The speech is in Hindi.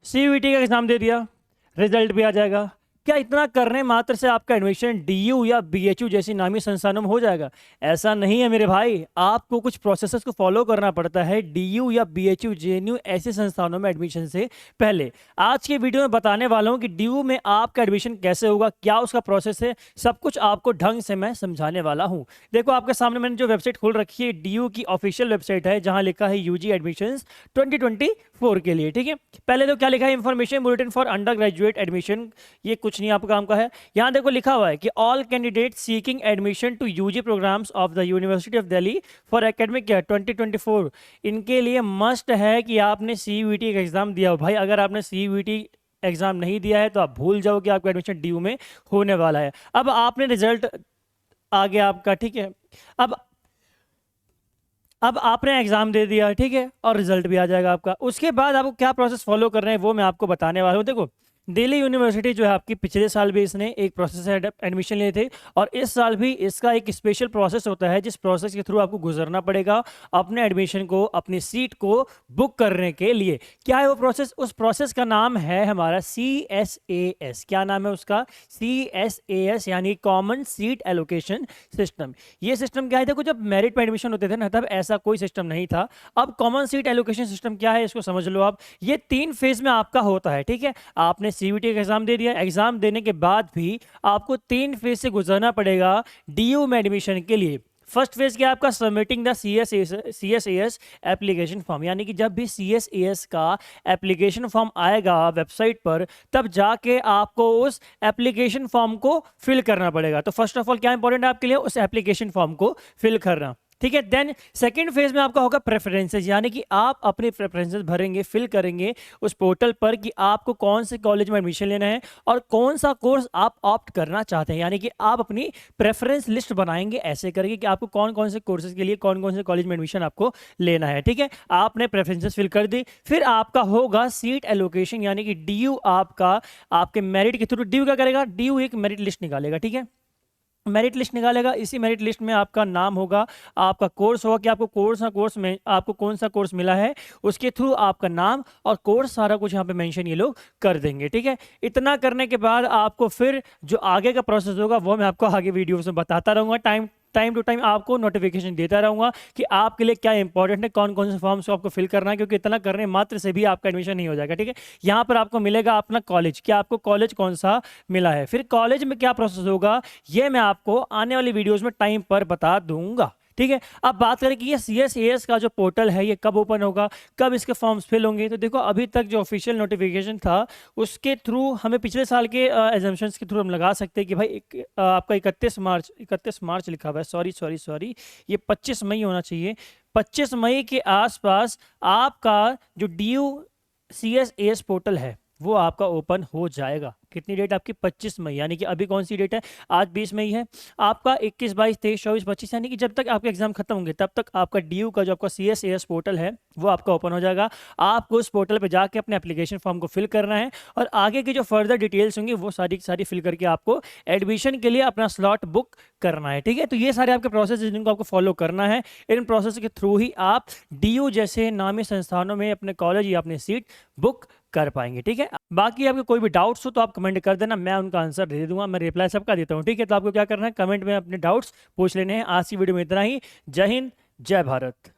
सीयूईटी का एग्जाम दे दिया, रिजल्ट भी आ जाएगा। क्या इतना करने मात्र से आपका एडमिशन डीयू या बीएचयू जैसी नामी संस्थानों में हो जाएगा? ऐसा नहीं है मेरे भाई, आपको कुछ प्रोसेसेस को फॉलो करना पड़ता है डीयू या बीएचयू जेएनयू ऐसे संस्थानों में एडमिशन से पहले। आज के वीडियो में बताने वाला हूं कि डीयू में आपका एडमिशन कैसे होगा, क्या उसका प्रोसेस है, सब कुछ आपको ढंग से मैं समझाने वाला हूं। देखो आपके सामने मैंने जो वेबसाइट खोल रखी है डीयू की ऑफिशियल वेबसाइट है, जहां लिखा है यूजी एडमिशंस 2024 के लिए। ठीक है, पहले तो क्या लिखा है, information bulletin for under graduate admission, ये कुछ नहीं आपका काम का है। यहां देखो लिखा हुआ है कि all candidate seeking admission to UG programs of the university of Delhi for academic year 2024, इनके लिए मस्ट है कि आपने सीयूईटी का एग्जाम दिया हो। भाई अगर आपने सीयूईटी एग्जाम नहीं दिया है तो आप भूल जाओ कि आपका एडमिशन डीयू में होने वाला है। अब आपने रिजल्ट आ गया आपका, ठीक है, अब आपने एग्जाम दे दिया, ठीक है, और रिजल्ट भी आ जाएगा आपका। उसके बाद आपको क्या प्रोसेस फॉलो कर रहे हैं वो मैं आपको बताने वाला हूँ। देखो दिल्ली यूनिवर्सिटी जो है आपकी, पिछले साल भी इसने एक प्रोसेस से एडमिशन लिए थे और इस साल भी इसका एक स्पेशल प्रोसेस होता है, जिस प्रोसेस के थ्रू आपको गुजरना पड़ेगा अपने एडमिशन को, अपनी सीट को बुक करने के लिए। क्या है वो प्रोसेस? उस प्रोसेस का नाम है हमारा CSAS। क्या नाम है उसका? CSAS, यानी कॉमन सीट एलोकेशन सिस्टम। ये सिस्टम क्या है? देखो जब मेरिट में एडमिशन होते थे ना, तब ऐसा कोई सिस्टम नहीं था। अब कॉमन सीट एलोकेशन सिस्टम क्या है इसको समझ लो आप। ये 3 फेज में आपका होता है, ठीक है। आपने सीयूईटी का एग्जाम दे दिया, एग्जाम देने के बाद भी आपको 3 फेज से गुजरना पड़ेगा डीयू में एडमिशन के लिए। फर्स्ट फेज क्या आपका? Submitting the CSAS application form, यानी कि जब भी CSAS का एप्लीकेशन फॉर्म आएगा वेबसाइट पर, तब जाके आपको उस एप्लीकेशन फॉर्म को फिल करना पड़ेगा। तो फर्स्ट ऑफ ऑल क्या इंपॉर्टेंट है आपके लिए? उस एप्लीकेशन फॉर्म को फिल करना, ठीक है। देन सेकंड फेज में आपका होगा प्रेफरेंसेस, यानी कि आप अपने प्रेफरेंसेस भरेंगे, फिल करेंगे उस पोर्टल पर कि आपको कौन से कॉलेज में एडमिशन लेना है और कौन सा कोर्स आप ऑप्ट करना चाहते हैं। यानी कि आप अपनी प्रेफरेंस लिस्ट बनाएंगे ऐसे करके कि आपको कौन कौन से कोर्सेज के लिए कौन कौन से कॉलेज में एडमिशन आपको लेना है, ठीक है। आपने प्रेफरेंसेस फिल कर दी। फिर आपका होगा सीट एलोकेशन, यानी कि डीयू आपका आपके मेरिट के थ्रू डीयू क्या करेगा? डीयू एक मेरिट लिस्ट निकालेगा, ठीक है, मेरिट लिस्ट निकालेगा। इसी मेरिट लिस्ट में आपका नाम होगा, आपका कोर्स होगा कि आपको कोर्स में आपको कौन सा कोर्स मिला है, उसके थ्रू आपका नाम और कोर्स सारा कुछ यहाँ पे मेंशन ये लोग कर देंगे, ठीक है। इतना करने के बाद आपको फिर जो आगे का प्रोसेस होगा वो मैं आपको आगे वीडियोस में बताता रहूँगा, टाइम टू टाइम आपको नोटिफिकेशन देता रहूंगा कि आपके लिए क्या इंपॉर्टेंट है, कौन कौन से फॉर्म्स को आपको फिल करना है, क्योंकि इतना करने मात्र से भी आपका एडमिशन नहीं हो जाएगा, ठीक है। यहाँ पर आपको मिलेगा अपना कॉलेज, क्या आपको कॉलेज कौन सा मिला है, फिर कॉलेज में क्या प्रोसेस होगा ये मैं आपको आने वाली वीडियोज में टाइम पर बता दूंगा, ठीक है। अब बात करें कि ये CSAS का जो पोर्टल है ये कब ओपन होगा, कब इसके फॉर्म्स फिल होंगे। तो देखो अभी तक जो ऑफिशियल नोटिफिकेशन था उसके थ्रू हमें पिछले साल के एजम्पशंस के थ्रू हम लगा सकते हैं कि भाई आपका 31 मार्च लिखा हुआ है, सॉरी ये 25 मई होना चाहिए। 25 मई के आसपास आपका जो DU CSAS पोर्टल है वो आपका ओपन हो जाएगा। कितनी डेट आपकी? 25 मई, यानी कि अभी कौन सी डेट है? आज 20 मई है। आपका 21, 22, 23, 24, 25, यानी कि जब तक आपके एग्जाम खत्म होंगे तब तक आपका डीयू का जो आपका CSAS पोर्टल है वो आपका ओपन हो जाएगा। आपको उस पोर्टल पे जाके अपने एप्लीकेशन फॉर्म को फिल करना है और आगे की जो फर्दर डिटेल्स होंगी वो सारी सारी फिल करके आपको एडमिशन के लिए अपना स्लॉट बुक करना है, ठीक है। तो ये सारे आपके प्रोसेस जिनको आपको फॉलो करना है, इन प्रोसेस के थ्रू ही आप डीयू जैसे नामी संस्थानों में अपने कॉलेज या अपनी सीट बुक कर पाएंगे, ठीक है। बाकी आपके कोई भी डाउट्स हो तो आप कमेंट कर देना, मैं उनका आंसर दे दूंगा, मैं रिप्लाई सबका देता हूँ, ठीक है। तो आपको क्या करना है, कमेंट में अपने डाउट्स पूछ लेने हैं। आज की वीडियो में इतना ही। जय हिंद, जय भारत।